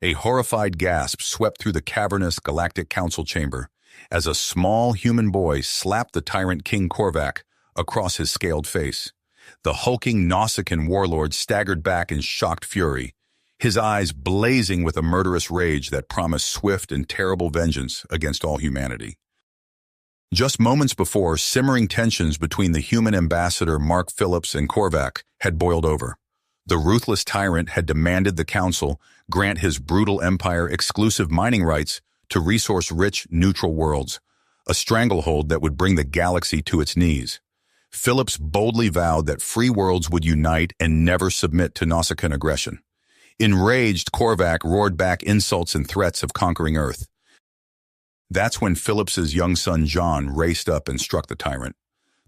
A horrified gasp swept through the cavernous Galactic Council chamber as a small human boy slapped the Tyrant King Korvac across his scaled face. The hulking Nausicaan warlord staggered back in shocked fury, his eyes blazing with a murderous rage that promised swift and terrible vengeance against all humanity. Just moments before, simmering tensions between the human ambassador Mark Phillips and Korvac had boiled over. The ruthless tyrant had demanded the council grant his brutal empire exclusive mining rights to resource-rich neutral worlds, a stranglehold that would bring the galaxy to its knees. Phillips boldly vowed that free worlds would unite and never submit to Nausicaan aggression. Enraged, Korvac roared back insults and threats of conquering Earth. That's when Phillips's young son John raced up and struck the tyrant.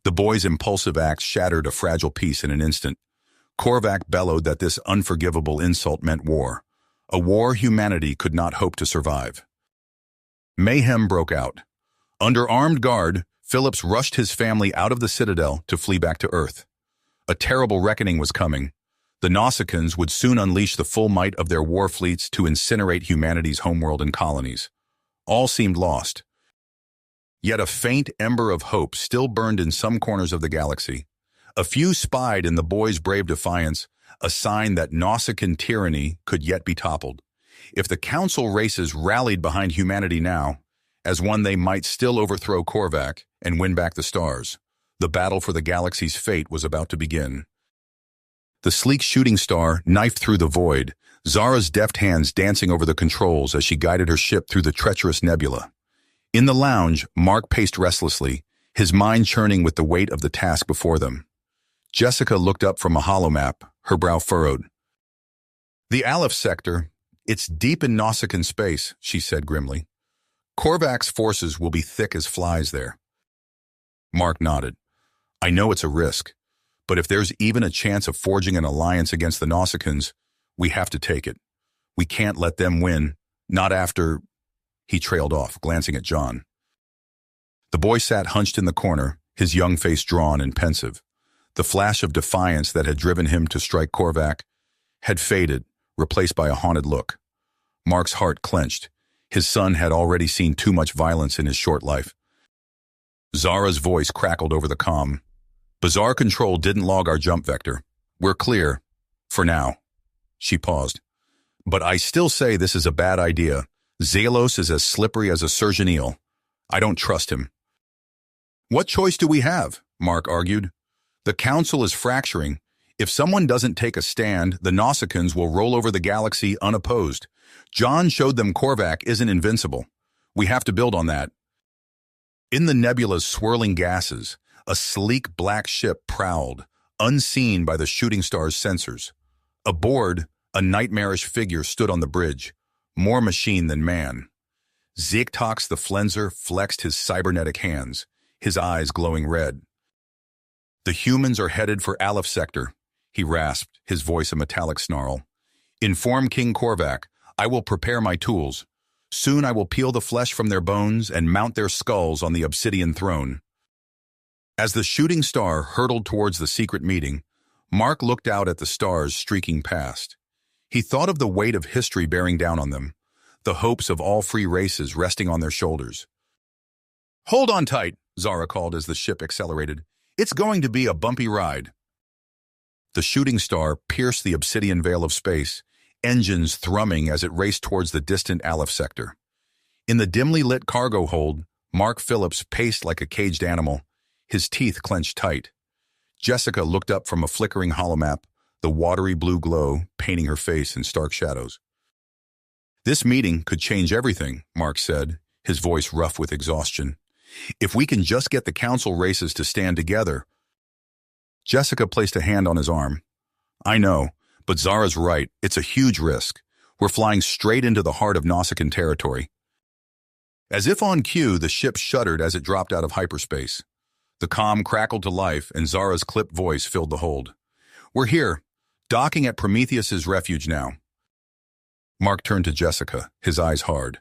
The boy's impulsive act shattered a fragile peace in an instant. Korvac bellowed that this unforgivable insult meant war, a war humanity could not hope to survive. Mayhem broke out. Under armed guard, Phillips rushed his family out of the citadel to flee back to Earth. A terrible reckoning was coming. The Nausicaans would soon unleash the full might of their war fleets to incinerate humanity's homeworld and colonies. All seemed lost. Yet a faint ember of hope still burned in some corners of the galaxy. A few spied in the boy's brave defiance, a sign that Nausicaan tyranny could yet be toppled. If the council races rallied behind humanity now, as one they might still overthrow Korvac and win back the stars. The battle for the galaxy's fate was about to begin. The sleek shooting star knifed through the void, Zara's deft hands dancing over the controls as she guided her ship through the treacherous nebula. In the lounge, Mark paced restlessly, his mind churning with the weight of the task before them. Jessica looked up from a holomap, her brow furrowed. "The Aleph sector, it's deep in Nausicaan space," she said grimly. "Korvac's forces will be thick as flies there." Mark nodded. "I know it's a risk, but if there's even a chance of forging an alliance against the Nausicaans, we have to take it. We can't let them win, not after—" He trailed off, glancing at John. The boy sat hunched in the corner, his young face drawn and pensive. The flash of defiance that had driven him to strike Korvac had faded, replaced by a haunted look. Mark's heart clenched. His son had already seen too much violence in his short life. Zara's voice crackled over the comm. "Bizarre Control didn't log our jump vector. We're clear. For now." She paused. "But I still say this is a bad idea. Zalos is as slippery as a surgeon eel. I don't trust him." "What choice do we have?" Mark argued. "The council is fracturing. If someone doesn't take a stand, the Nausicaans will roll over the galaxy unopposed. John showed them Korvac isn't invincible. We have to build on that." In the nebula's swirling gases, a sleek black ship prowled, unseen by the shooting star's sensors. Aboard, a nightmarish figure stood on the bridge, more machine than man. Ziktox the Flenser flexed his cybernetic hands, his eyes glowing red. "The humans are headed for Aleph sector," he rasped, his voice a metallic snarl. "Inform King Korvac. I will prepare my tools. Soon I will peel the flesh from their bones and mount their skulls on the obsidian throne." As the shooting star hurtled towards the secret meeting, Mark looked out at the stars streaking past. He thought of the weight of history bearing down on them, the hopes of all free races resting on their shoulders. "Hold on tight," Zara called as the ship accelerated. "It's going to be a bumpy ride." The shooting star pierced the obsidian veil of space, engines thrumming as it raced towards the distant Aleph sector. In the dimly lit cargo hold, Mark Phillips paced like a caged animal, his teeth clenched tight. Jessica looked up from a flickering holomap, the watery blue glow painting her face in stark shadows. "This meeting could change everything," Mark said, his voice rough with exhaustion. "If we can just get the council races to stand together." Jessica placed a hand on his arm. "I know, but Zara's right. It's a huge risk. We're flying straight into the heart of Nausicaan territory." As if on cue, the ship shuddered as it dropped out of hyperspace. The comm crackled to life, and Zara's clipped voice filled the hold. "We're here, docking at Prometheus's refuge now." Mark turned to Jessica, his eyes hard.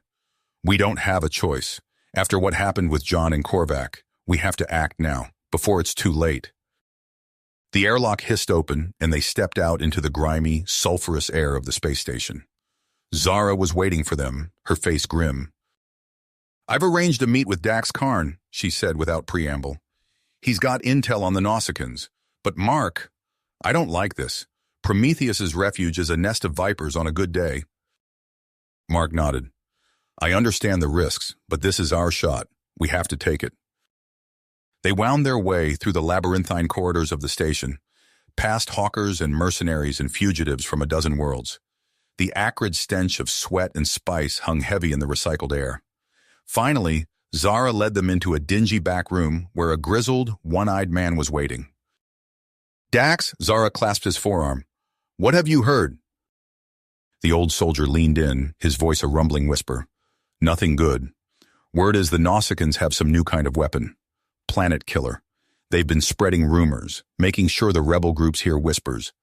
"We don't have a choice. After what happened with John and Korvac, we have to act now, before it's too late." The airlock hissed open, and they stepped out into the grimy, sulfurous air of the space station. Zara was waiting for them, her face grim. "I've arranged a meet with Dax Karn," she said without preamble. "He's got intel on the Nausicaans. But Mark, I don't like this. Prometheus's refuge is a nest of vipers on a good day." Mark nodded. "I understand the risks, but this is our shot. We have to take it." They wound their way through the labyrinthine corridors of the station, past hawkers and mercenaries and fugitives from a dozen worlds. The acrid stench of sweat and spice hung heavy in the recycled air. Finally, Zara led them into a dingy back room where a grizzled, one-eyed man was waiting. "Dax," Zara clasped his forearm. "What have you heard?" The old soldier leaned in, his voice a rumbling whisper. "Nothing good. Word is the Nausicaans have some new kind of weapon. Planet killer. They've been spreading rumors, making sure the rebel groups hear whispers.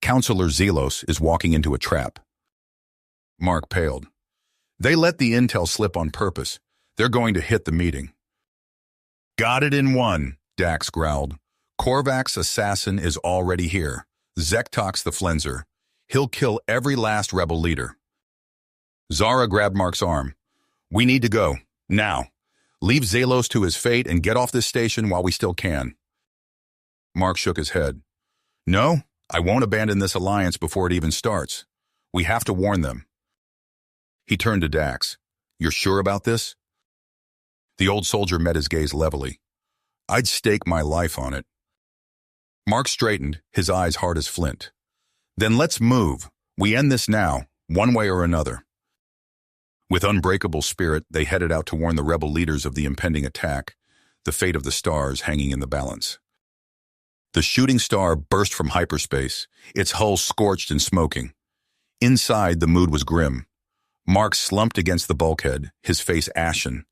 Counselor Zelos is walking into a trap." Mark paled. "They let the intel slip on purpose. They're going to hit the meeting." "Got it in one," Dax growled. "Korvac's assassin is already here. Zektox the Flenser. He'll kill every last rebel leader." Zara grabbed Mark's arm. "We need to go. Now. Leave Zelos to his fate and get off this station while we still can." Mark shook his head. "No, I won't abandon this alliance before it even starts. We have to warn them." He turned to Dax. "You're sure about this?" The old soldier met his gaze levelly. "I'd stake my life on it." Mark straightened, his eyes hard as flint. "Then let's move. We end this now, one way or another." With unbreakable spirit, they headed out to warn the rebel leaders of the impending attack, the fate of the stars hanging in the balance. The shooting star burst from hyperspace, its hull scorched and smoking. Inside, the mood was grim. Mark slumped against the bulkhead, his face ashen.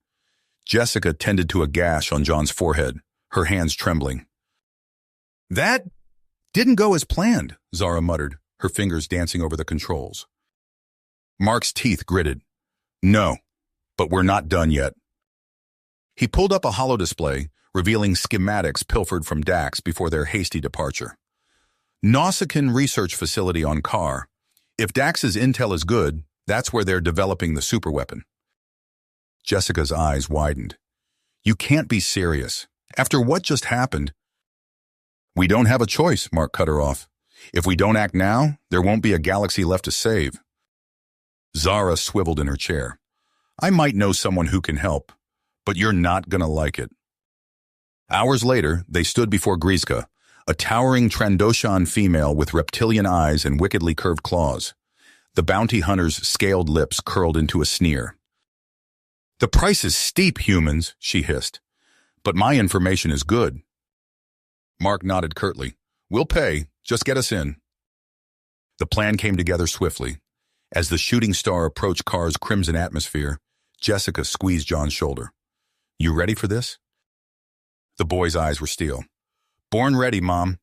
Jessica tended to a gash on John's forehead, her hands trembling. "That didn't go as planned," Zara muttered, her fingers dancing over the controls. Mark's teeth gritted. "No, but we're not done yet." He pulled up a holodisplay, revealing schematics pilfered from Dax before their hasty departure. "Nausicaan Research Facility on Kar. If Dax's intel is good, that's where they're developing the superweapon." Jessica's eyes widened. "You can't be serious. After what just happened—" "We don't have a choice," Mark cut her off. "If we don't act now, there won't be a galaxy left to save." Zara swiveled in her chair. "I might know someone who can help, but you're not gonna like it." Hours later, they stood before Griska, a towering Trandoshan female with reptilian eyes and wickedly curved claws. The bounty hunter's scaled lips curled into a sneer. "The price is steep, humans," she hissed. "But my information is good." Mark nodded curtly. "We'll pay. Just get us in." The plan came together swiftly. As the shooting star approached Kar's crimson atmosphere, Jessica squeezed John's shoulder. "You ready for this?" The boy's eyes were steel. "Born ready, Mom."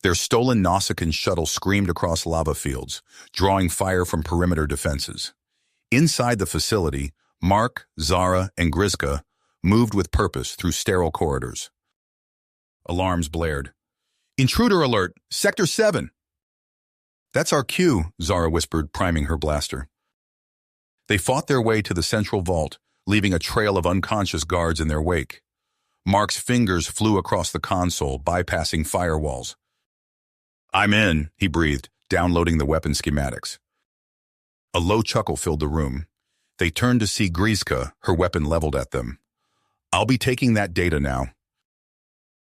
Their stolen Nausicaan shuttle screamed across lava fields, drawing fire from perimeter defenses. Inside the facility, Mark, Zara, and Griska moved with purpose through sterile corridors. Alarms blared. "Intruder alert! Sector 7! "That's our cue," Zara whispered, priming her blaster. They fought their way to the central vault, leaving a trail of unconscious guards in their wake. Mark's fingers flew across the console, bypassing firewalls. "I'm in," he breathed, downloading the weapon schematics. A low chuckle filled the room. They turned to see Griska, her weapon leveled at them. "I'll be taking that data now."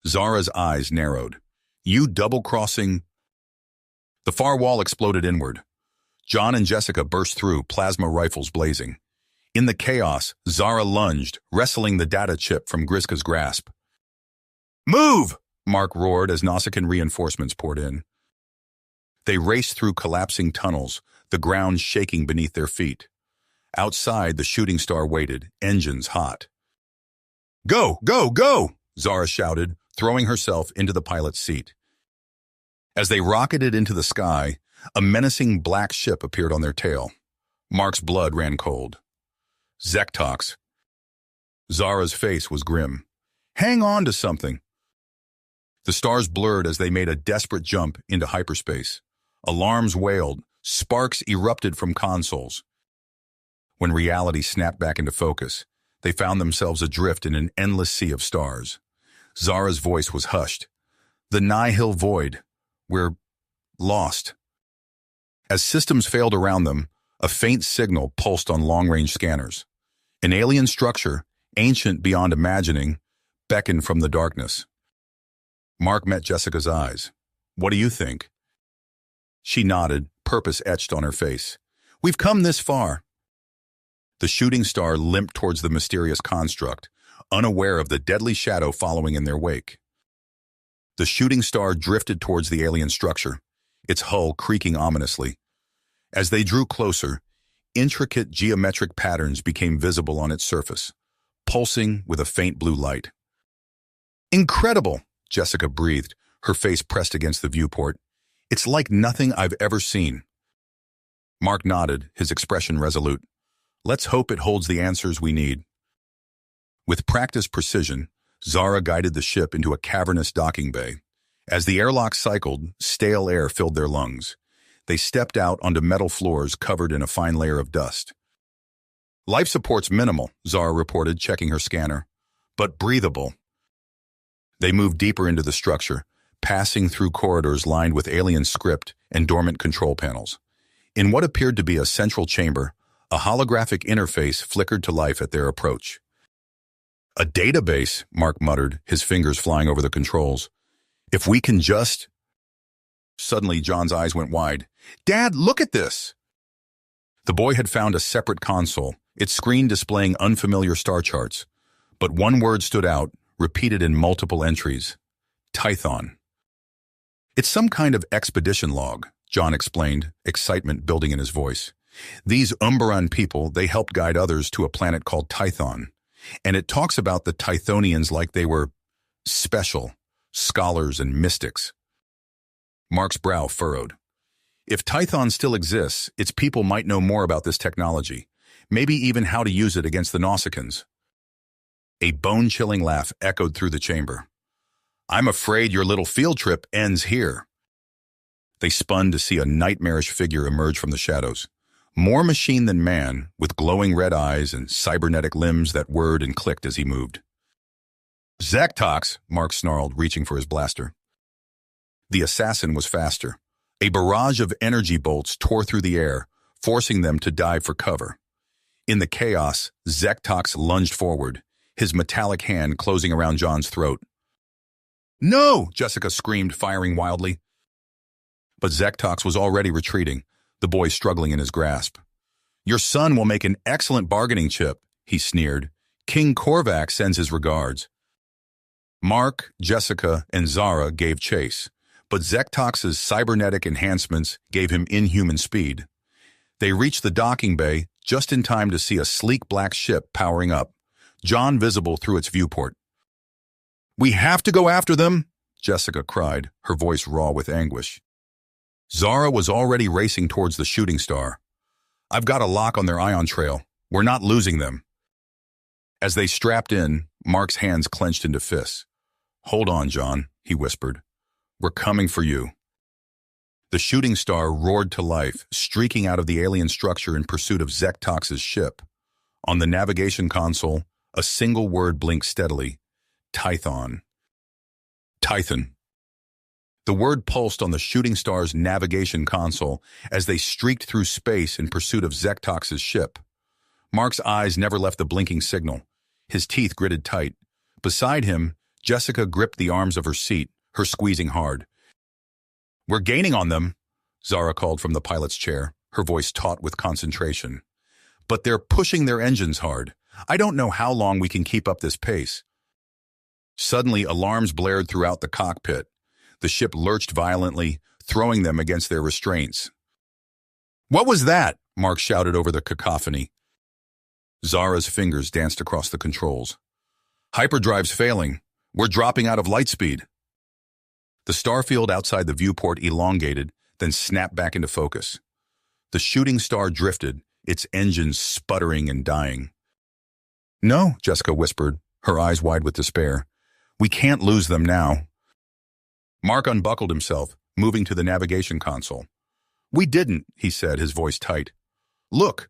Zara's eyes narrowed. "You double-crossing—" The far wall exploded inward. John and Jessica burst through, plasma rifles blazing. In the chaos, Zara lunged, wresting the data chip from Griska's grasp. "Move!" Mark roared as Nausicaan reinforcements poured in. They raced through collapsing tunnels, the ground shaking beneath their feet. Outside, the shooting star waited, engines hot. "Go, go, go!" Zara shouted, throwing herself into the pilot's seat. As they rocketed into the sky, a menacing black ship appeared on their tail. Mark's blood ran cold. "Zektox." Zara's face was grim. "Hang on to something." The stars blurred as they made a desperate jump into hyperspace. Alarms wailed, Sparks erupted from consoles. When reality snapped back into focus, they found themselves adrift in an endless sea of stars. Zara's voice was hushed. The nihil void. We're lost. As systems failed around them, a faint signal pulsed on long-range scanners. An alien structure, ancient beyond imagining, beckoned from the darkness. Mark met Jessica's eyes. What do you think? She nodded, purpose etched on her face. We've come this far. The shooting star limped towards the mysterious construct, unaware of the deadly shadow following in their wake. The shooting star drifted towards the alien structure, its hull creaking ominously. As they drew closer, intricate geometric patterns became visible on its surface, pulsing with a faint blue light. Incredible, Jessica breathed, her face pressed against the viewport. It's like nothing I've ever seen. Mark nodded, his expression resolute. Let's hope it holds the answers we need. With practiced precision, Zara guided the ship into a cavernous docking bay. As the airlock cycled, stale air filled their lungs. They stepped out onto metal floors covered in a fine layer of dust. Life support's minimal, Zara reported, checking her scanner, but breathable. They moved deeper into the structure, passing through corridors lined with alien script and dormant control panels. In what appeared to be a central chamber, a holographic interface flickered to life at their approach. A database, Mark muttered, his fingers flying over the controls. If we can just... Suddenly, John's eyes went wide. Dad, look at this! The boy had found a separate console, its screen displaying unfamiliar star charts. But one word stood out, repeated in multiple entries. Tython. It's some kind of expedition log, John explained, excitement building in his voice. These Umbaran people, they helped guide others to a planet called Tython. And it talks about the Tythonians like they were special, scholars and mystics. Mark's brow furrowed. If Tython still exists, its people might know more about this technology, maybe even how to use it against the Nausicaans. A bone-chilling laugh echoed through the chamber. I'm afraid your little field trip ends here. They spun to see a nightmarish figure emerge from the shadows. More machine than man, with glowing red eyes and cybernetic limbs that whirred and clicked as he moved. Zektox, Mark snarled, reaching for his blaster. The assassin was faster. A barrage of energy bolts tore through the air, forcing them to dive for cover. In the chaos, Zektox lunged forward, his metallic hand closing around John's throat. No! Jessica screamed, firing wildly. But Zektox was already retreating, the boy struggling in his grasp. Your son will make an excellent bargaining chip, he sneered. King Korvac sends his regards. Mark, Jessica, and Zara gave chase, but Zektox's cybernetic enhancements gave him inhuman speed. They reached the docking bay just in time to see a sleek black ship powering up, John visible through its viewport. We have to go after them, Jessica cried, her voice raw with anguish. Zara was already racing towards the shooting star. I've got a lock on their ion trail. We're not losing them. As they strapped in, Mark's hands clenched into fists. Hold on, John, he whispered. We're coming for you. The shooting star roared to life, streaking out of the alien structure in pursuit of Zektox's ship. On the navigation console, a single word blinked steadily. Tython. Tython. The word pulsed on the shooting star's navigation console as they streaked through space in pursuit of Zektox's ship. Mark's eyes never left the blinking signal. His teeth gritted tight. Beside him, Jessica gripped the arms of her seat, her squeezing hard. We're gaining on them, Zara called from the pilot's chair, her voice taut with concentration. But they're pushing their engines hard. I don't know how long we can keep up this pace. Suddenly, alarms blared throughout the cockpit. The ship lurched violently, throwing them against their restraints. What was that? Mark shouted over the cacophony. Zara's fingers danced across the controls. Hyperdrive's failing. We're dropping out of light speed. The starfield outside the viewport elongated, then snapped back into focus. The shooting star drifted, its engines sputtering and dying. No, Jessica whispered, her eyes wide with despair. We can't lose them now. Mark unbuckled himself, moving to the navigation console. "We didn't," he said, his voice tight. "Look."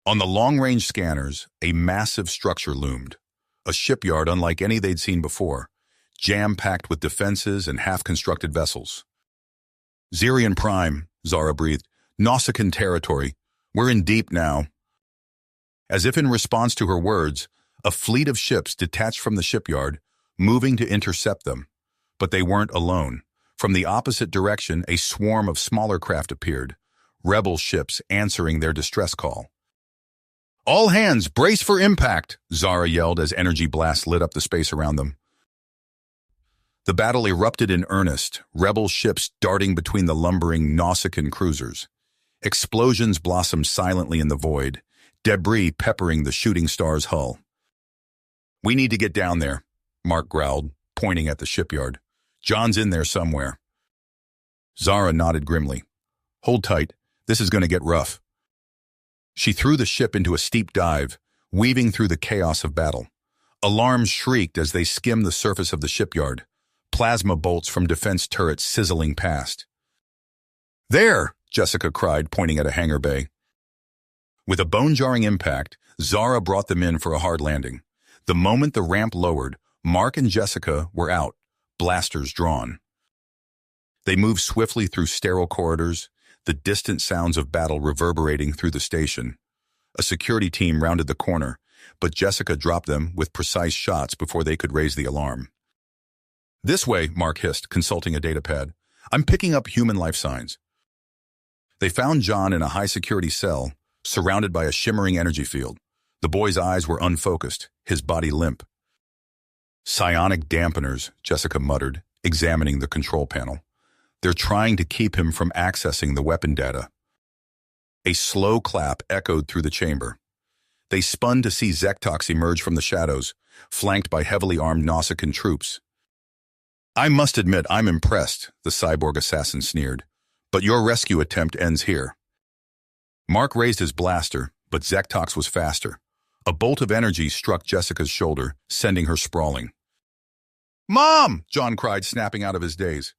On the long-range scanners, a massive structure loomed. A shipyard unlike any they'd seen before, jam-packed with defenses and half-constructed vessels. "Zirian Prime," Zara breathed. "Nausicaan territory. We're in deep now." As if in response to her words, a fleet of ships detached from the shipyard, moving to intercept them. But they weren't alone. From the opposite direction, a swarm of smaller craft appeared, rebel ships answering their distress call. "All hands, brace for impact," Zara yelled as energy blasts lit up the space around them. The battle erupted in earnest, rebel ships darting between the lumbering Nausicaan cruisers. Explosions blossomed silently in the void, debris peppering the shooting star's hull. "We need to get down there," Mark growled, pointing at the shipyard. "John's in there somewhere." Zara nodded grimly. "Hold tight. This is going to get rough." She threw the ship into a steep dive, weaving through the chaos of battle. Alarms shrieked as they skimmed the surface of the shipyard, plasma bolts from defense turrets sizzling past. "There!" Jessica cried, pointing at a hangar bay. With a bone-jarring impact, Zara brought them in for a hard landing. The moment the ramp lowered, Mark and Jessica were out, blasters drawn. They moved swiftly through sterile corridors, the distant sounds of battle reverberating through the station. A security team rounded the corner, but Jessica dropped them with precise shots before they could raise the alarm. "This way," Mark hissed, consulting a datapad. "I'm picking up human life signs." They found John in a high-security cell, surrounded by a shimmering energy field. The boy's eyes were unfocused, his body limp. "Psionic dampeners," Jessica muttered, examining the control panel. "They're trying to keep him from accessing the weapon data." A slow clap echoed through the chamber. They spun to see Zektox emerge from the shadows, flanked by heavily armed Nausicaan troops. "I must admit I'm impressed," the cyborg assassin sneered. "But your rescue attempt ends here." Mark raised his blaster, but Zektox was faster. A bolt of energy struck Jessica's shoulder, sending her sprawling. "Mom!" John cried, snapping out of his daze.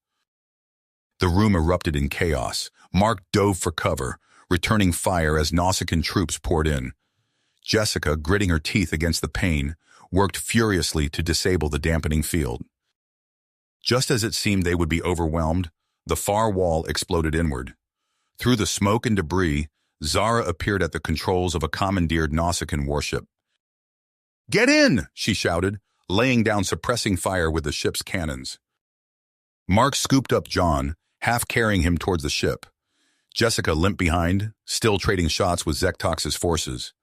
The room erupted in chaos. Mark dove for cover, returning fire as Nausicaan troops poured in. Jessica, gritting her teeth against the pain, worked furiously to disable the dampening field. Just as it seemed they would be overwhelmed, the far wall exploded inward. Through the smoke and debris, Zara appeared at the controls of a commandeered Nausicaan warship. "Get in!" she shouted, laying down suppressing fire with the ship's cannons. Mark scooped up John, half carrying him towards the ship. Jessica limped behind, still trading shots with Zektox's forces.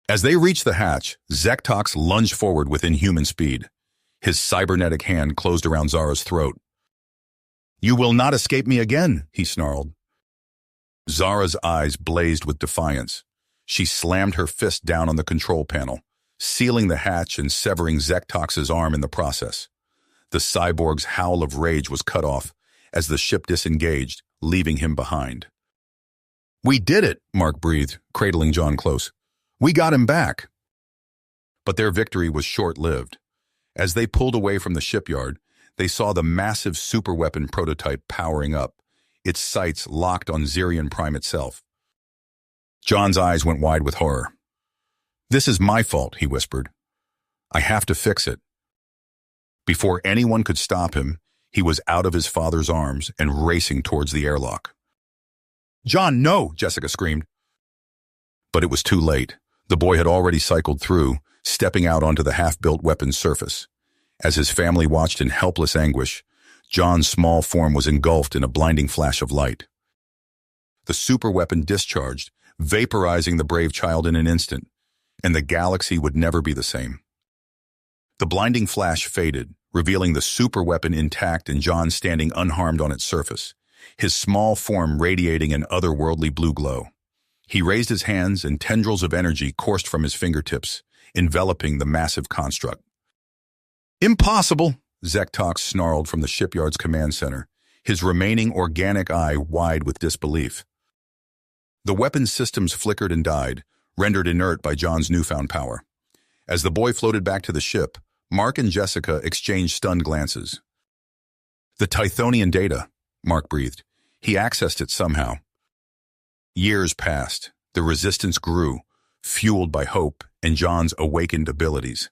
As they reached the hatch, Zektox lunged forward with inhuman speed. His cybernetic hand closed around Zara's throat. "You will not escape me again," he snarled. Zara's eyes blazed with defiance. She slammed her fist down on the control panel, sealing the hatch and severing Zektox's arm in the process. The cyborg's howl of rage was cut off as the ship disengaged, leaving him behind. "We did it," Mark breathed, cradling John close. "We got him back." But their victory was short-lived. As they pulled away from the shipyard, they saw the massive superweapon prototype powering up, its sights locked on Zirian Prime itself. John's eyes went wide with horror. "This is my fault," he whispered. "I have to fix it." Before anyone could stop him, he was out of his father's arms and racing towards the airlock. "John, no!" Jessica screamed. But it was too late. The boy had already cycled through, stepping out onto the half-built weapon's surface. As his family watched in helpless anguish, John's small form was engulfed in a blinding flash of light. The superweapon discharged, vaporizing the brave child in an instant, and the galaxy would never be the same. The blinding flash faded, revealing the superweapon intact and John standing unharmed on its surface, his small form radiating an otherworldly blue glow. He raised his hands and tendrils of energy coursed from his fingertips, enveloping the massive construct. "Impossible!" Zektox snarled from the shipyard's command center, his remaining organic eye wide with disbelief. The weapon systems flickered and died, rendered inert by John's newfound power. As the boy floated back to the ship, Mark and Jessica exchanged stunned glances. "The Tythonian data," Mark breathed. He accessed it somehow. Years passed. The resistance grew, fueled by hope and John's awakened abilities.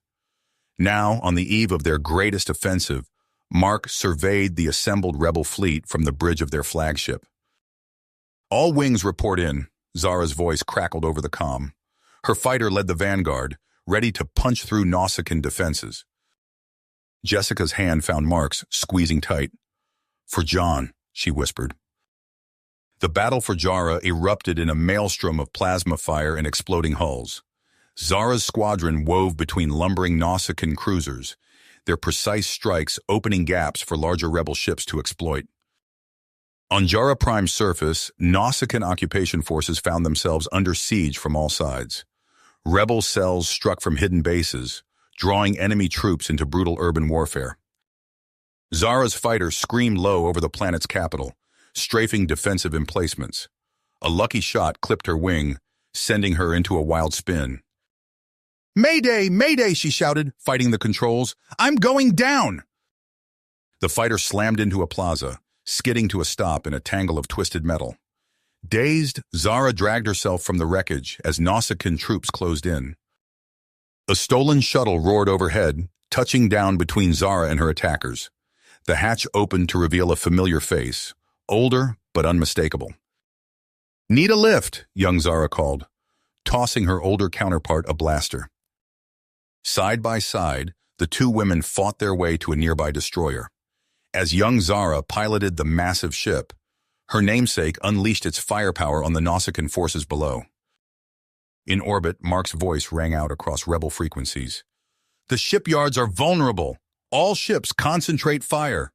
Now, on the eve of their greatest offensive, Mark surveyed the assembled rebel fleet from the bridge of their flagship. "All wings report in," Zara's voice crackled over the comm. Her fighter led the vanguard, ready to punch through Nausicaan defenses. Jessica's hand found Mark's, squeezing tight. "For John," she whispered. The battle for Jara erupted in a maelstrom of plasma fire and exploding hulls. Zara's squadron wove between lumbering Nausicaan cruisers, their precise strikes opening gaps for larger rebel ships to exploit. On Jara Prime's surface, Nausicaan occupation forces found themselves under siege from all sides. Rebel cells struck from hidden bases, drawing enemy troops into brutal urban warfare. Zara's fighters screamed low over the planet's capital, strafing defensive emplacements. A lucky shot clipped her wing, sending her into a wild spin. "Mayday! Mayday!" she shouted, fighting the controls. "I'm going down!" The fighter slammed into a plaza, skidding to a stop in a tangle of twisted metal. Dazed, Zara dragged herself from the wreckage as Nausicaan troops closed in. A stolen shuttle roared overhead, touching down between Zara and her attackers. The hatch opened to reveal a familiar face, older but unmistakable. "Need a lift," young Zara called, tossing her older counterpart a blaster. Side by side, the two women fought their way to a nearby destroyer. As young Zara piloted the massive ship, her namesake unleashed its firepower on the Nausicaan forces below. In orbit, Mark's voice rang out across rebel frequencies. "The shipyards are vulnerable. All ships concentrate fire."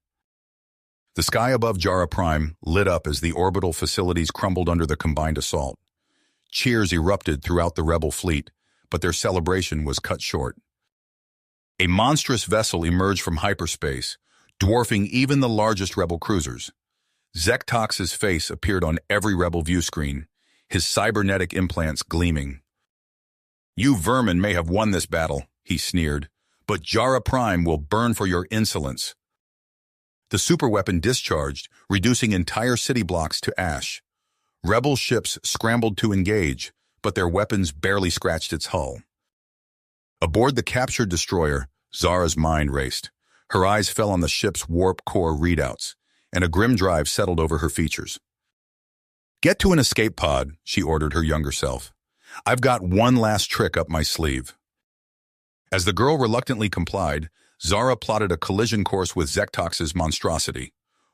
The sky above Jara Prime lit up as the orbital facilities crumbled under the combined assault. Cheers erupted throughout the rebel fleet, but their celebration was cut short. A monstrous vessel emerged from hyperspace, dwarfing even the largest rebel cruisers. Zektox's face appeared on every rebel view screen, his cybernetic implants gleaming. "You vermin may have won this battle," he sneered, "but Jara Prime will burn for your insolence." The superweapon discharged, reducing entire city blocks to ash. Rebel ships scrambled to engage, but their weapons barely scratched its hull. Aboard the captured destroyer, Zara's mind raced. Her eyes fell on the ship's warp core readouts, and a grim drive settled over her features. "Get to an escape pod," she ordered her younger self. "I've got one last trick up my sleeve." As the girl reluctantly complied, Zara plotted a collision course with Zektox's monstrosity.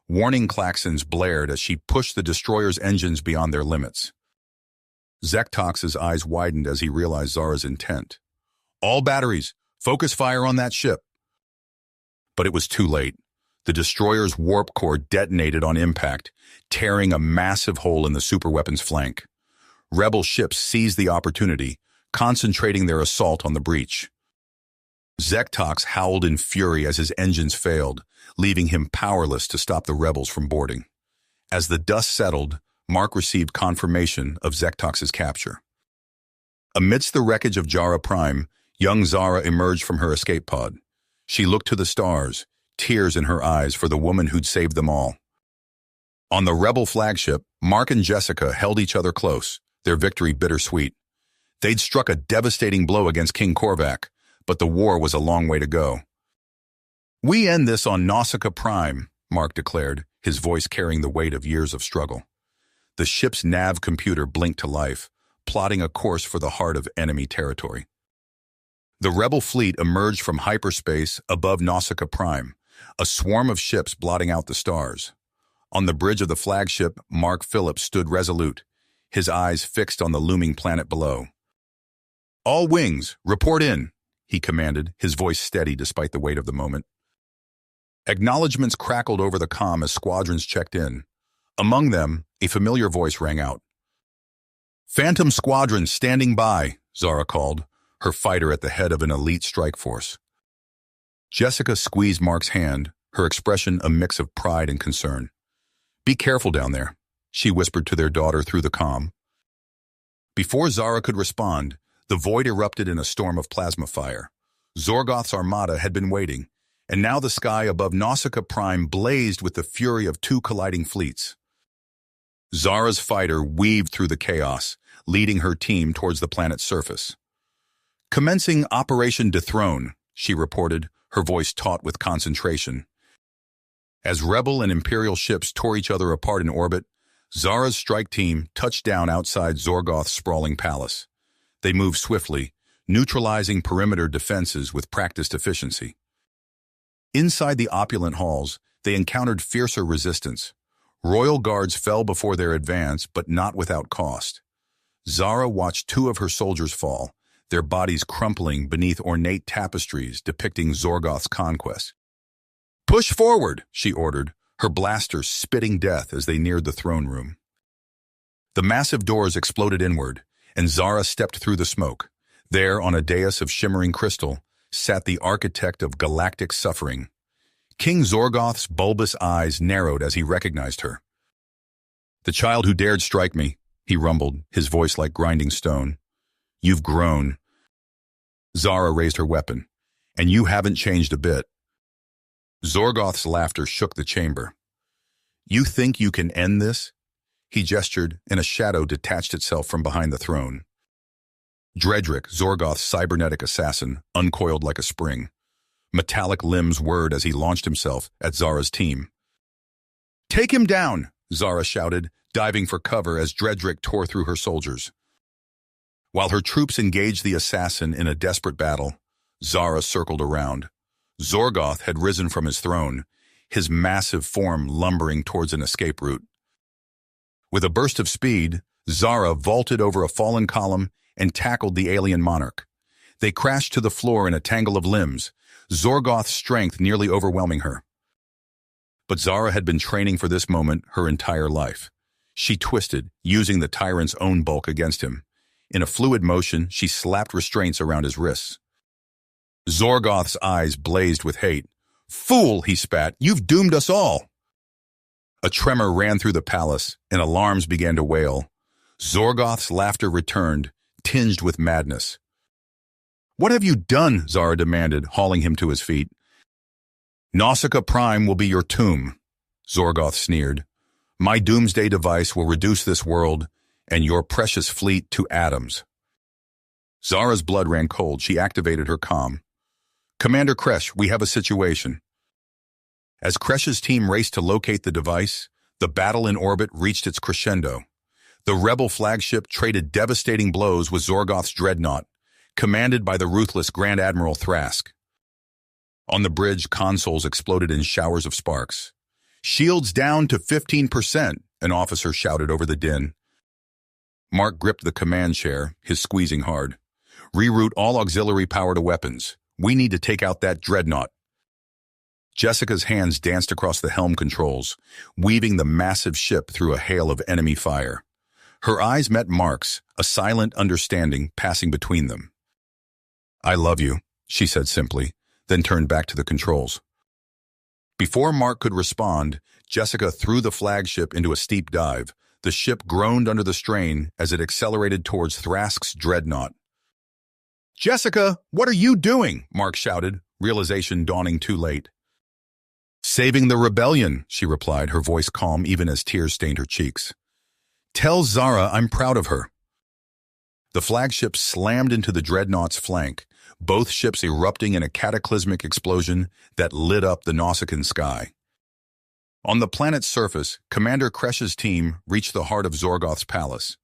Warning klaxons blared as she pushed the destroyer's engines beyond their limits. Zektox's eyes widened as he realized Zara's intent. "All batteries, focus fire on that ship." But it was too late. The destroyer's warp core detonated on impact, tearing a massive hole in the superweapon's flank. Rebel ships seized the opportunity, concentrating their assault on the breach. Zektox howled in fury as his engines failed, leaving him powerless to stop the rebels from boarding. As the dust settled, Mark received confirmation of Zektox's capture. Amidst the wreckage of Jara Prime, young Zara emerged from her escape pod. She looked to the stars, tears in her eyes for the woman who'd saved them all. On the rebel flagship, Mark and Jessica held each other close, their victory bittersweet. They'd struck a devastating blow against King Korvac, but the war was a long way to go. "We end this on Nausicaa Prime," Mark declared, his voice carrying the weight of years of struggle. The ship's nav computer blinked to life, plotting a course for the heart of enemy territory. The rebel fleet emerged from hyperspace above Nausicaa Prime, a swarm of ships blotting out the stars. On the bridge of the flagship, Mark Phillips stood resolute, his eyes fixed on the looming planet below. "All wings, report in," he commanded, his voice steady despite the weight of the moment. Acknowledgements crackled over the comm as squadrons checked in. Among them, a familiar voice rang out. "Phantom Squadron standing by," Zara called, her fighter at the head of an elite strike force. Jessica squeezed Mark's hand, her expression a mix of pride and concern. "Be careful down there," she whispered to their daughter through the comm. Before Zara could respond, the void erupted in a storm of plasma fire. Zorgoth's armada had been waiting, and now the sky above Nausicaa Prime blazed with the fury of two colliding fleets. Zara's fighter weaved through the chaos, leading her team towards the planet's surface. "Commencing Operation Dethrone," she reported, her voice taut with concentration. As Rebel and Imperial ships tore each other apart in orbit, Zara's strike team touched down outside Zorgoth's sprawling palace. They moved swiftly, neutralizing perimeter defenses with practiced efficiency. Inside the opulent halls, they encountered fiercer resistance. Royal guards fell before their advance, but not without cost. Zara watched two of her soldiers fall, their bodies crumpling beneath ornate tapestries depicting Zorgoth's conquest. "Push forward," she ordered, her blaster spitting death as they neared the throne room. The massive doors exploded inward, and Zara stepped through the smoke. There, on a dais of shimmering crystal, sat the architect of galactic suffering. King Zorgoth's bulbous eyes narrowed as he recognized her. "The child who dared strike me," he rumbled, his voice like grinding stone. "You've grown." Zara raised her weapon. "And you haven't changed a bit." Zorgoth's laughter shook the chamber. "You think you can end this?" He gestured, and a shadow detached itself from behind the throne. Dredrick, Zorgoth's cybernetic assassin, uncoiled like a spring. Metallic limbs whirred as he launched himself at Zara's team. "Take him down!" Zara shouted, diving for cover as Dredrick tore through her soldiers. While her troops engaged the assassin in a desperate battle, Zara circled around. Zorgoth had risen from his throne, his massive form lumbering towards an escape route. With a burst of speed, Zara vaulted over a fallen column and tackled the alien monarch. They crashed to the floor in a tangle of limbs, Zorgoth's strength nearly overwhelming her. But Zara had been training for this moment her entire life. She twisted, using the Tyrant's own bulk against him. In a fluid motion, she slapped restraints around his wrists. Zorgoth's eyes blazed with hate. "Fool," he spat, "you've doomed us all." A tremor ran through the palace, and alarms began to wail. Zorgoth's laughter returned, tinged with madness. "What have you done?" Zara demanded, hauling him to his feet. "Nausicaa Prime will be your tomb," Zorgoth sneered. "My doomsday device will reduce this world and your precious fleet to atoms." Zara's blood ran cold. She activated her comm. "Commander Kresh, we have a situation." As Kresh's team raced to locate the device, the battle in orbit reached its crescendo. The rebel flagship traded devastating blows with Zorgoth's dreadnought, commanded by the ruthless Grand Admiral Thrask. On the bridge, consoles exploded in showers of sparks. "Shields down to 15%, an officer shouted over the din. Mark gripped the command chair, his squeezing hard. "Reroute all auxiliary power to weapons. We need to take out that dreadnought." Jessica's hands danced across the helm controls, weaving the massive ship through a hail of enemy fire. Her eyes met Mark's, a silent understanding passing between them. "I love you," she said simply, then turned back to the controls. Before Mark could respond, Jessica threw the flagship into a steep dive. The ship groaned under the strain as it accelerated towards Thrask's dreadnought. "Jessica, what are you doing?" Mark shouted, realization dawning too late. "Saving the rebellion," she replied, her voice calm even as tears stained her cheeks. "Tell Zara I'm proud of her." The flagship slammed into the dreadnought's flank, both ships erupting in a cataclysmic explosion that lit up the Nausicaan sky. On the planet's surface, Commander Kresh's team reached the heart of Zorgoth's palace.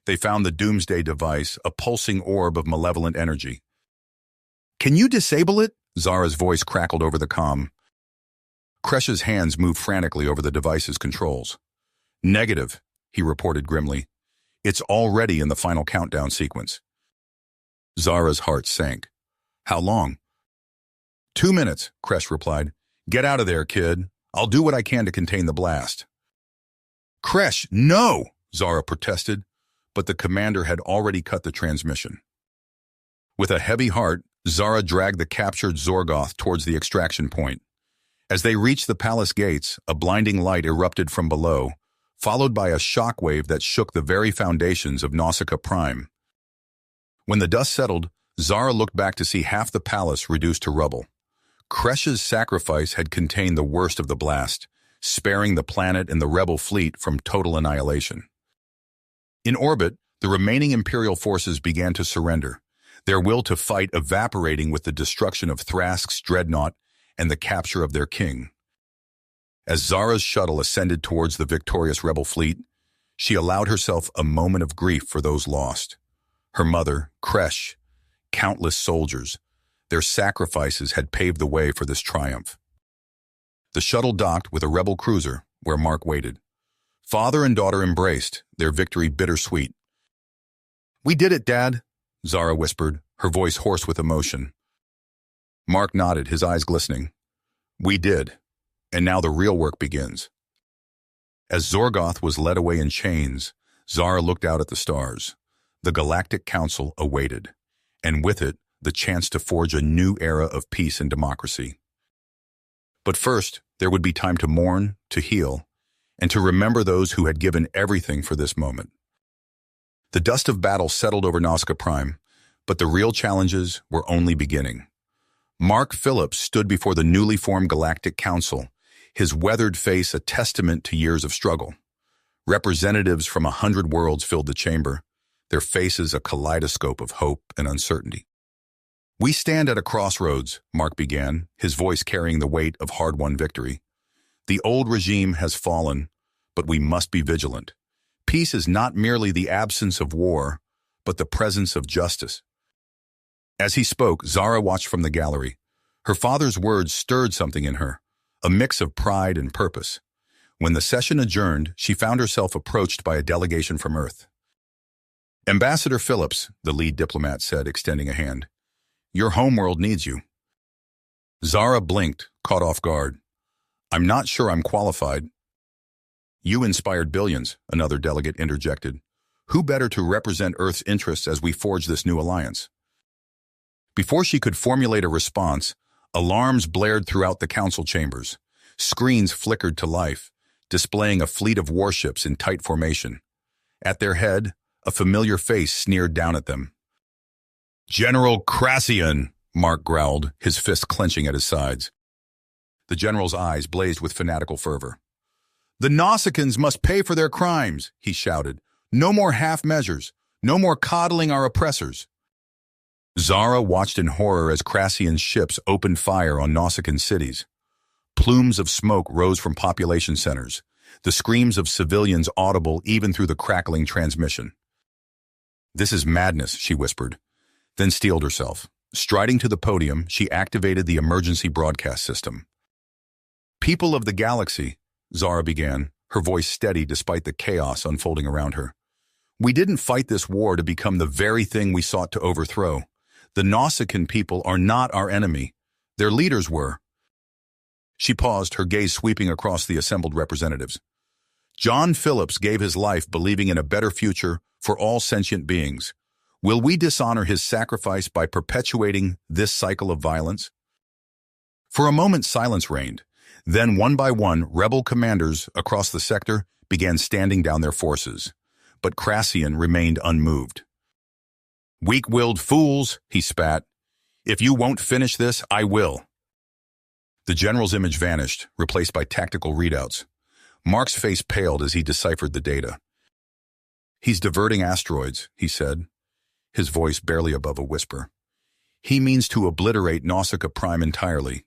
They found the doomsday device, a pulsing orb of malevolent energy. "Can you disable it?" Zara's voice crackled over the comm. Kresh's hands moved frantically over the device's controls. "Negative," he reported grimly. "It's already in the final countdown sequence." Zara's heart sank. "How long?" 2 minutes, Kresh replied. "Get out of there, kid. I'll do what I can to contain the blast." "Kresh, no!" Zara protested, but the commander had already cut the transmission. With a heavy heart, Zara dragged the captured Zorgoth towards the extraction point. As they reached the palace gates, a blinding light erupted from below, followed by a shockwave that shook the very foundations of Nausicaa Prime. When the dust settled, Zara looked back to see half the palace reduced to rubble. Kresh's sacrifice had contained the worst of the blast, sparing the planet and the rebel fleet from total annihilation. In orbit, the remaining Imperial forces began to surrender, their will to fight evaporating with the destruction of Thrask's dreadnought and the capture of their king. As Zara's shuttle ascended towards the victorious rebel fleet, she allowed herself a moment of grief for those lost. Her mother, Kresh, countless soldiers, their sacrifices had paved the way for this triumph. The shuttle docked with a rebel cruiser where Mark waited. Father and daughter embraced, their victory bittersweet. "We did it, Dad," Zara whispered, her voice hoarse with emotion. Mark nodded, his eyes glistening. "We did, and now the real work begins." As Zorgoth was led away in chains, Zara looked out at the stars. The Galactic Council awaited, and with it, the chance to forge a new era of peace and democracy. But first, there would be time to mourn, to heal, and to remember those who had given everything for this moment. The dust of battle settled over Nausicaa Prime, but the real challenges were only beginning. Mark Phillips stood before the newly formed Galactic Council, his weathered face a testament to years of struggle. Representatives from 100 worlds filled the chamber, their faces a kaleidoscope of hope and uncertainty. "We stand at a crossroads," Mark began, his voice carrying the weight of hard-won victory. "The old regime has fallen, but we must be vigilant. Peace is not merely the absence of war, but the presence of justice." As he spoke, Zara watched from the gallery. Her father's words stirred something in her, a mix of pride and purpose. When the session adjourned, she found herself approached by a delegation from Earth. "Ambassador Phillips," the lead diplomat said, extending a hand. "Your homeworld needs you." Zara blinked, caught off guard. "I'm not sure I'm qualified." "You inspired billions," another delegate interjected. "Who better to represent Earth's interests as we forge this new alliance?" Before she could formulate a response, alarms blared throughout the council chambers. Screens flickered to life, displaying a fleet of warships in tight formation. At their head, a familiar face sneered down at them. "General Crassian," Mark growled, his fist clenching at his sides. The general's eyes blazed with fanatical fervor. "The Nausicaans must pay for their crimes," he shouted. "No more half measures. No more coddling our oppressors." Zara watched in horror as Crassian's ships opened fire on Nausicaan cities. Plumes of smoke rose from population centers, the screams of civilians audible even through the crackling transmission. "This is madness," she whispered, then steeled herself. Striding to the podium, she activated the emergency broadcast system. "People of the galaxy," Zara began, her voice steady despite the chaos unfolding around her. "We didn't fight this war to become the very thing we sought to overthrow. The Nausicaan people are not our enemy. Their leaders were." She paused, her gaze sweeping across the assembled representatives. "John Phillips gave his life believing in a better future for all sentient beings. Will we dishonor his sacrifice by perpetuating this cycle of violence?" For a moment, silence reigned. Then, one by one, rebel commanders across the sector began standing down their forces. But Crassian remained unmoved. "Weak-willed fools," he spat. "If you won't finish this, I will." The general's image vanished, replaced by tactical readouts. Mark's face paled as he deciphered the data. "He's diverting asteroids," he said, his voice barely above a whisper. "He means to obliterate Nausicaa Prime entirely."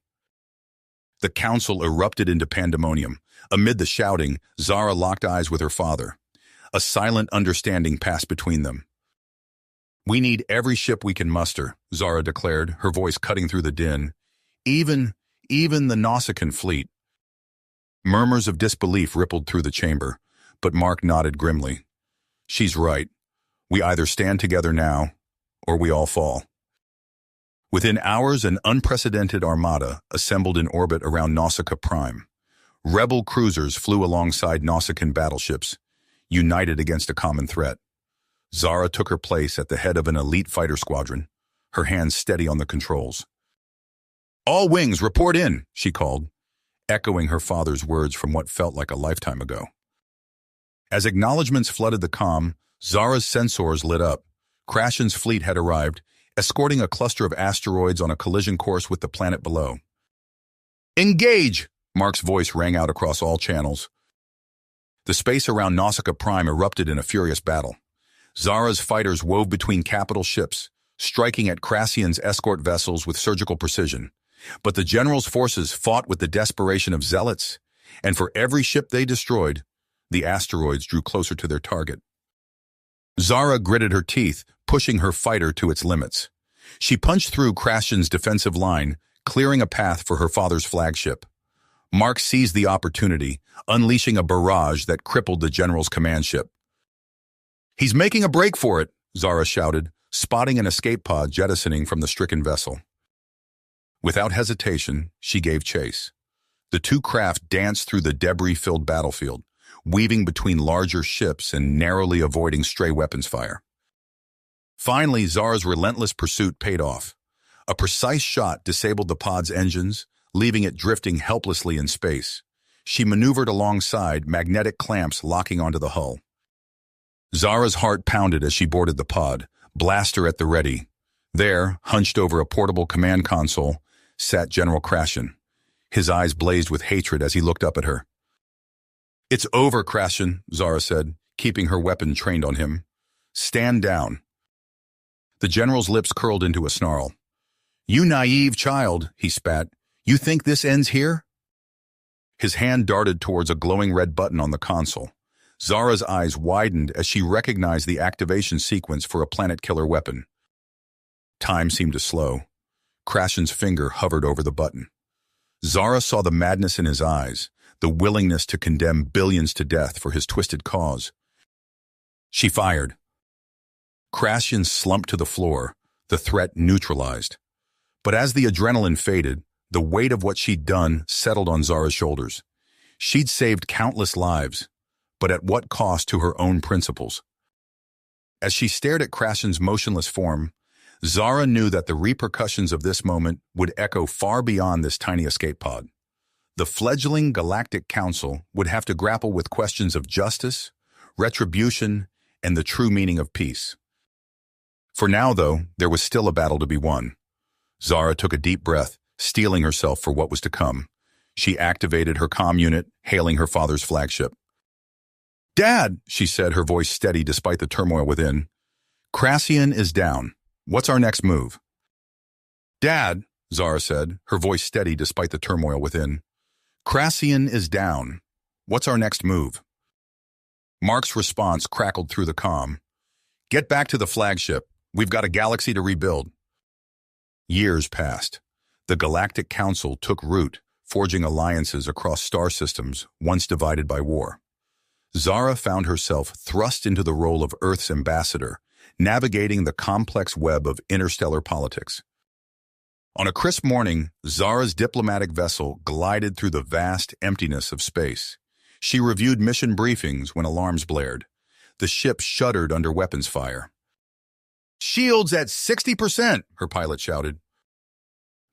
The council erupted into pandemonium. Amid the shouting, Zara locked eyes with her father. A silent understanding passed between them. "We need every ship we can muster," Zara declared, her voice cutting through the din. Even the Nausicaan fleet." Murmurs of disbelief rippled through the chamber, but Mark nodded grimly. "She's right. We either stand together now, or we all fall." Within hours, an unprecedented armada assembled in orbit around Nausicaa Prime. Rebel cruisers flew alongside Nausicaan battleships, united against a common threat. Zara took her place at the head of an elite fighter squadron, her hands steady on the controls. "All wings, report in," she called, echoing her father's words from what felt like a lifetime ago. As acknowledgments flooded the comm, Zara's sensors lit up. Crassian's fleet had arrived, escorting a cluster of asteroids on a collision course with the planet below. "Engage!" Mark's voice rang out across all channels. The space around Nausicaa Prime erupted in a furious battle. Zara's fighters wove between capital ships, striking at Crassian's escort vessels with surgical precision. But the general's forces fought with the desperation of zealots, and for every ship they destroyed, the asteroids drew closer to their target. Zara gritted her teeth, pushing her fighter to its limits. She punched through Crassian's defensive line, clearing a path for her father's flagship. Mark seized the opportunity, unleashing a barrage that crippled the general's command ship. "He's making a break for it," Zara shouted, spotting an escape pod jettisoning from the stricken vessel. Without hesitation, she gave chase. The two craft danced through the debris-filled battlefield, weaving between larger ships and narrowly avoiding stray weapons fire. Finally, Zara's relentless pursuit paid off. A precise shot disabled the pod's engines, leaving it drifting helplessly in space. She maneuvered alongside, magnetic clamps locking onto the hull. Zara's heart pounded as she boarded the pod, blaster at the ready. There, hunched over a portable command console, sat General Crassian. His eyes blazed with hatred as he looked up at her. "It's over, Crassian," Zara said, keeping her weapon trained on him. "Stand down." The general's lips curled into a snarl. "You naive child," he spat. "You think this ends here?" His hand darted towards a glowing red button on the console. Zara's eyes widened as she recognized the activation sequence for a planet-killer weapon. Time seemed to slow. Crassian's finger hovered over the button. Zara saw the madness in his eyes, the willingness to condemn billions to death for his twisted cause. She fired. Crassian slumped to the floor, the threat neutralized. But as the adrenaline faded, the weight of what she'd done settled on Zara's shoulders. She'd saved countless lives, but at what cost to her own principles? As she stared at Crassian's motionless form, Zara knew that the repercussions of this moment would echo far beyond this tiny escape pod. The fledgling Galactic Council would have to grapple with questions of justice, retribution, and the true meaning of peace. For now, though, there was still a battle to be won. Zara took a deep breath, steeling herself for what was to come. She activated her comm unit, hailing her father's flagship. "Dad," she said, her voice steady despite the turmoil within. "Crassian is down. What's our next move?" "Dad," Zara said, her voice steady despite the turmoil within. "Crassian is down. What's our next move?" Mark's response crackled through the comm. "Get back to the flagship. We've got a galaxy to rebuild." Years passed. The Galactic Council took root, forging alliances across star systems once divided by war. Zara found herself thrust into the role of Earth's ambassador, navigating the complex web of interstellar politics. On a crisp morning, Zara's diplomatic vessel glided through the vast emptiness of space. She reviewed mission briefings when alarms blared. The ship shuddered under weapons fire. "Shields at 60%, her pilot shouted.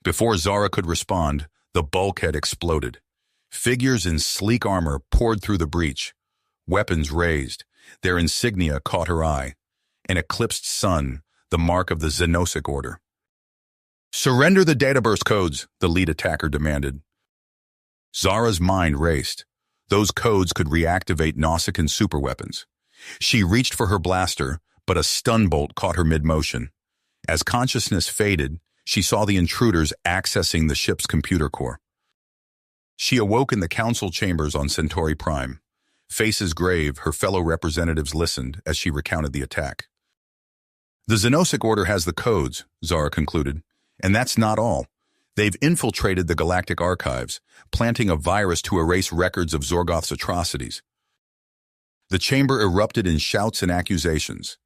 Before Zara could respond, the bulkhead exploded. Figures in sleek armor poured through the breach. Weapons raised. Their insignia caught her eye. An eclipsed sun, the mark of the Xenosic Order. "Surrender the databurst codes," the lead attacker demanded. Zara's mind raced. Those codes could reactivate Nausicaan superweapons. She reached for her blaster, but a stun bolt caught her mid-motion. As consciousness faded, she saw the intruders accessing the ship's computer core. She awoke in the council chambers on Centauri Prime. Faces grave, her fellow representatives listened as she recounted the attack. "The Xenosic Order has the codes," Zara concluded, "and that's not all. They've infiltrated the Galactic Archives, planting a virus to erase records of Zorgoth's atrocities." The chamber erupted in shouts and accusations.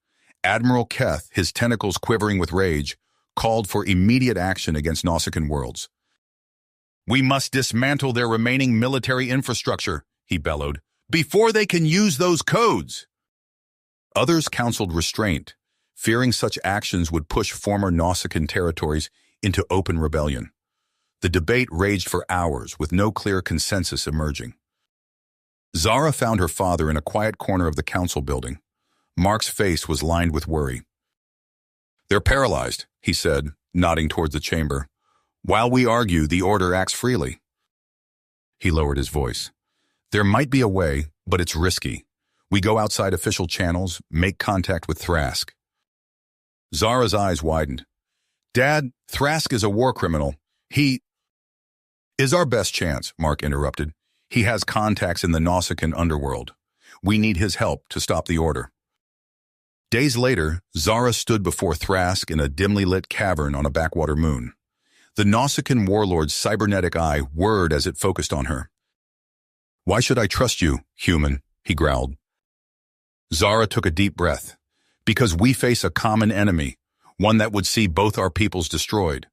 Admiral Keth, his tentacles quivering with rage, called for immediate action against Nausicaan worlds. "We must dismantle their remaining military infrastructure," he bellowed, "before they can use those codes." Others counseled restraint, fearing such actions would push former Nausicaan territories into open rebellion. The debate raged for hours, with no clear consensus emerging. Zara found her father in a quiet corner of the council building. Mark's face was lined with worry. "They're paralyzed," he said, nodding towards the chamber. "While we argue, the Order acts freely." he lowered his voice. There might be a way, but it's risky. We go outside official channels, make contact with Thrask. Zara's eyes widened. Dad, Thrask is a war criminal. He is our best chance, Mark interrupted. He has contacts in the Nausicaan underworld. We need his help to stop the Order. Days later, Zara stood before Thrask in a dimly lit cavern on a backwater moon. The Nausicaan warlord's cybernetic eye whirred as it focused on her. Why should I trust you, human? He growled. Zara took a deep breath. Because we face a common enemy, one that would see both our peoples destroyed.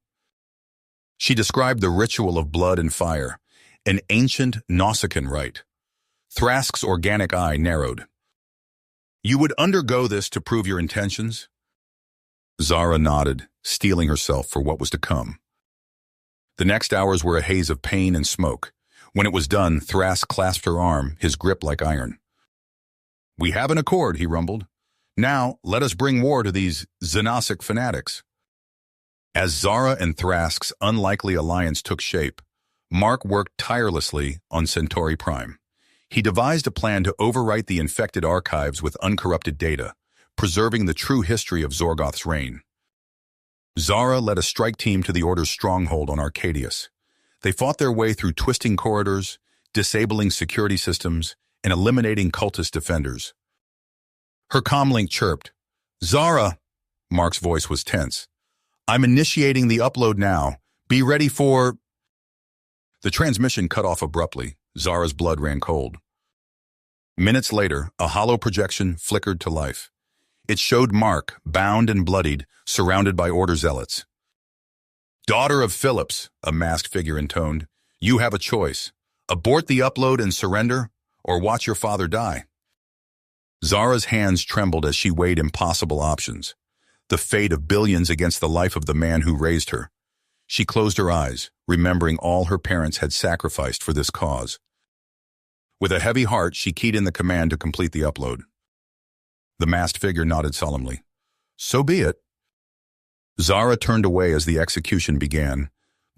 She described the ritual of blood and fire, an ancient Nausicaan rite. Thrask's organic eye narrowed. You would undergo this to prove your intentions? Zara nodded, steeling herself for what was to come. The next hours were a haze of pain and smoke. When it was done, Thrask clasped her arm, his grip like iron. We have an accord, he rumbled. Now, let us bring war to these Xenosic fanatics. As Zara and Thrask's unlikely alliance took shape, Mark worked tirelessly on Centauri Prime. He devised a plan to overwrite the infected archives with uncorrupted data, preserving the true history of Zorgoth's reign. Zara led a strike team to the Order's stronghold on Arcadius. They fought their way through twisting corridors, disabling security systems, and eliminating cultist defenders. Her comlink chirped. Zara! Mark's voice was tense. I'm initiating the upload now. Be ready for... The transmission cut off abruptly. Zara's blood ran cold. Minutes later, a hollow projection flickered to life. It showed Mark, bound and bloodied, surrounded by Order zealots. Daughter of Phillips, a masked figure intoned, you have a choice. Abort the upload and surrender, or watch your father die. Zara's hands trembled as she weighed impossible options. The fate of billions against the life of the man who raised her. She closed her eyes, remembering all her parents had sacrificed for this cause. With a heavy heart, she keyed in the command to complete the upload. The masked figure nodded solemnly. So be it. Zara turned away as the execution began,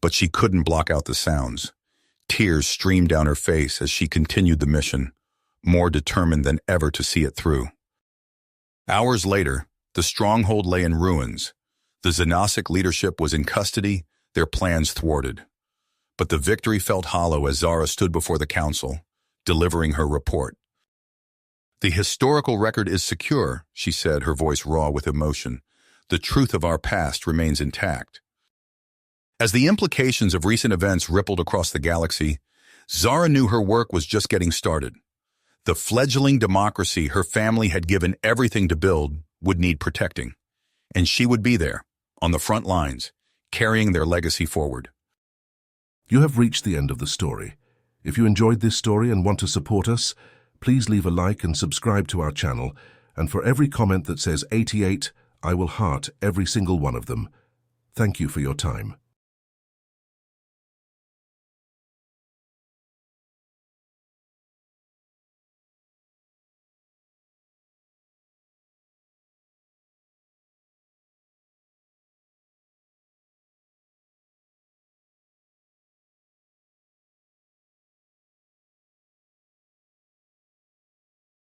but she couldn't block out the sounds. Tears streamed down her face as she continued the mission, more determined than ever to see it through. Hours later, the stronghold lay in ruins. The Xenosic leadership was in custody, their plans thwarted. But the victory felt hollow as Zara stood before the council, delivering her report. The historical record is secure, she said, her voice raw with emotion. The truth of our past remains intact. As the implications of recent events rippled across the galaxy, Zara knew her work was just getting started. The fledgling democracy her family had given everything to build would need protecting, and she would be there, on the front lines, carrying their legacy forward. You have reached the end of the story. If you enjoyed this story and want to support us, please leave a like and subscribe to our channel, and for every comment that says 88, I will heart every single one of them. Thank you for your time.